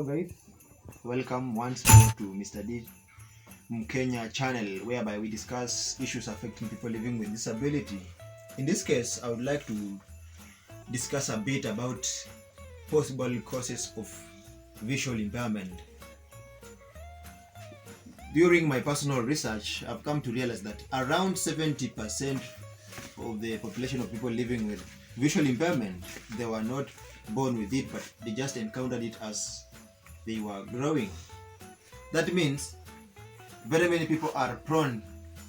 Hello guys, welcome once more to Mr. D Mkenya channel, whereby we discuss issues affecting people living with disability. In this case, I would like to discuss a bit about possible causes of visual impairment. During my personal research, I've come to realize that around 70% of the population of people living with visual impairment, they were not born with it, but they just encountered it as they were growing. That means very many people are prone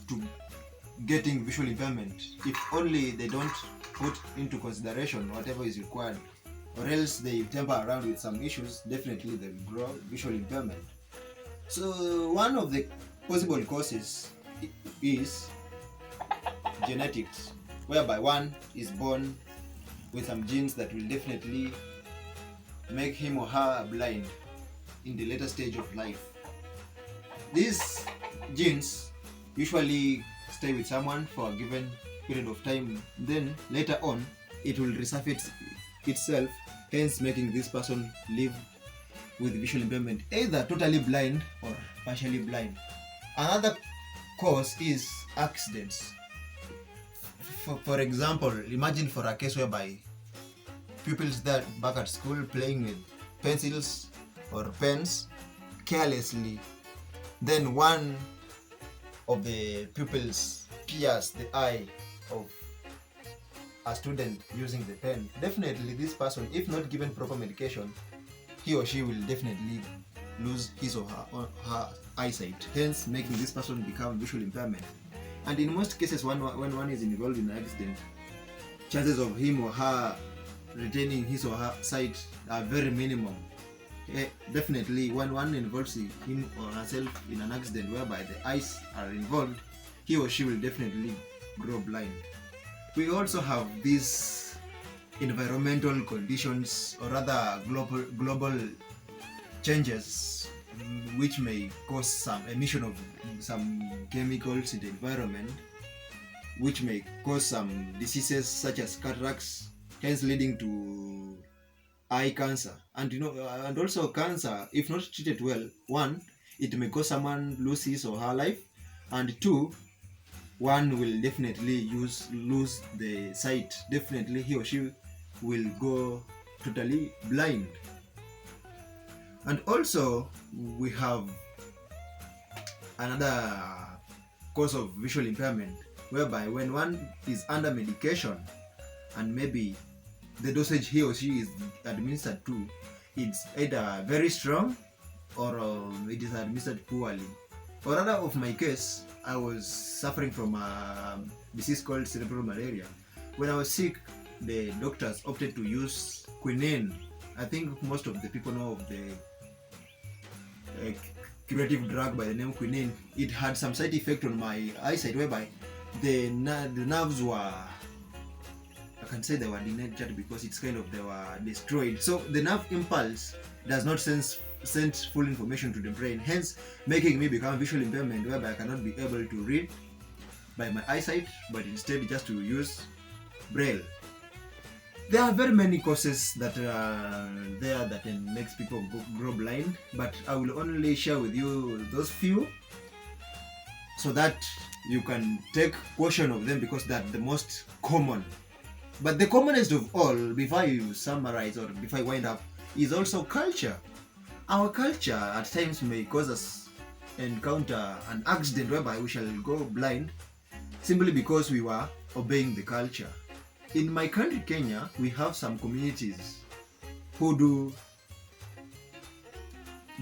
to getting visual impairment if only they don't put into consideration whatever is required, or else they temper around with some issues. Definitely they will grow visual impairment. So one of the possible causes is genetics, whereby one is born with some genes that will definitely make him or her blind in the later stage of life. These genes usually stay with someone for a given period of time, then later on it will resurface itself, hence making this person live with visual impairment, either totally blind or partially blind. Another cause is accidents. For example, imagine for a case whereby pupils that back at school playing with pencils or pens carelessly, then one of the pupils pierce the eye of a student using the pen. Definitely this person, if not given proper medication, he or she will definitely lose his or her eyesight, hence making this person become visual impairment. And in most cases, when one is involved in an accident, chances of him or her retaining his or her sight are very minimum. Definitely when one involves him or herself in an accident whereby the eyes are involved, he or she will definitely grow blind. We also have these environmental conditions, or rather global changes, which may cause some emission of some chemicals in the environment, which may cause some diseases such as cataracts, hence leading to eye cancer. And and also cancer, if not treated well, one, it may cause someone lose his or her life, and two, one will definitely lose the sight. Definitely he or she will go totally blind. And also we have another cause of visual impairment, whereby when one is under medication and maybe the dosage he or she is administered to, it's either very strong or it is administered poorly. For rather of my case, I was suffering from a disease called cerebral malaria. When I was sick, the doctors opted to use quinine. I think most of the people know of the curative drug by the name quinine. It had some side effect on my eyesight, whereby the nerves were, I can say they were denatured, because it's kind of, they were destroyed. So the nerve impulse does not send full information to the brain, hence making me become visual impairment, whereby I cannot be able to read by my eyesight, but instead just to use braille. There are very many causes that are there that makes people grow blind, but I will only share with you those few so that you can take caution of them, because they're the most common. But the commonest of all, before I summarize or before I wind up, is also culture. Our culture at times may cause us encounter an accident whereby we shall go blind simply because we were obeying the culture. In my country, Kenya, we have some communities who do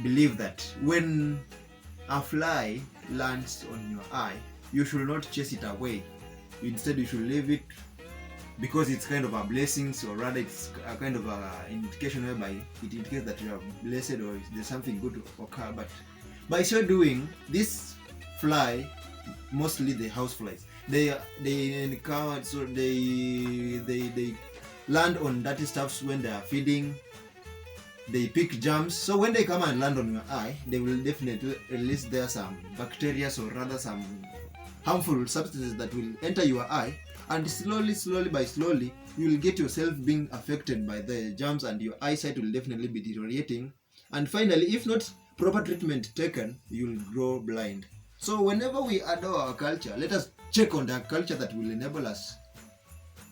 believe that when a fly lands on your eye, you should not chase it away. Instead, you should leave it, because it's kind of a blessing, or rather it's a kind of an indication whereby it indicates that you are blessed or there's something good to occur. But by so doing, this fly, mostly the house flies, they encounter, so they land on dirty stuffs when they are feeding. They pick germs, so when they come and land on your eye, they will definitely release there some bacteria, or rather some harmful substances that will enter your eye, and slowly you will get yourself being affected by the germs, and your eyesight will definitely be deteriorating, And finally, if not proper treatment taken, you'll grow blind. So whenever we adore our culture, let us check on the culture that will enable us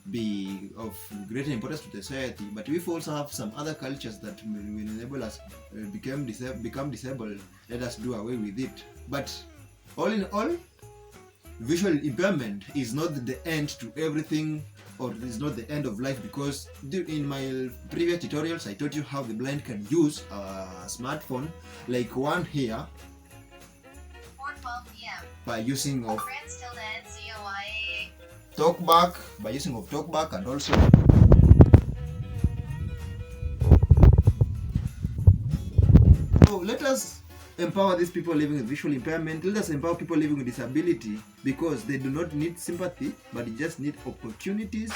be of greater importance to the society. But we also have some other cultures that will enable us become disabled. Let us do away with it. But all in all, visual impairment is not the end to everything, or is not the end of life, because in my previous tutorials I taught you how the blind can use a smartphone like one here 4:12 p.m. by using of France tilde NCOIA. TalkBack, by using of TalkBack, and also so let us empower these people living with visual impairment. Let us empower people living with disability, because they do not need sympathy, but they just need opportunities.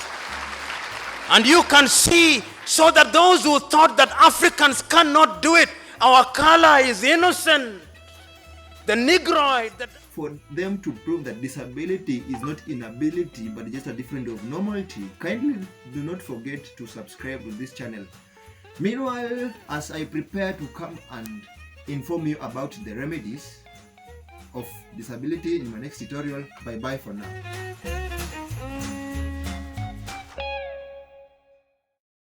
And you can see, so that those who thought that Africans cannot do it, our color is innocent, the negroid, that For them to prove that disability is not inability, but just a different of normality. Kindly do not forget to subscribe to this channel. Meanwhile, as I prepare to come and inform you about the remedies of disability in my next tutorial, bye bye for now.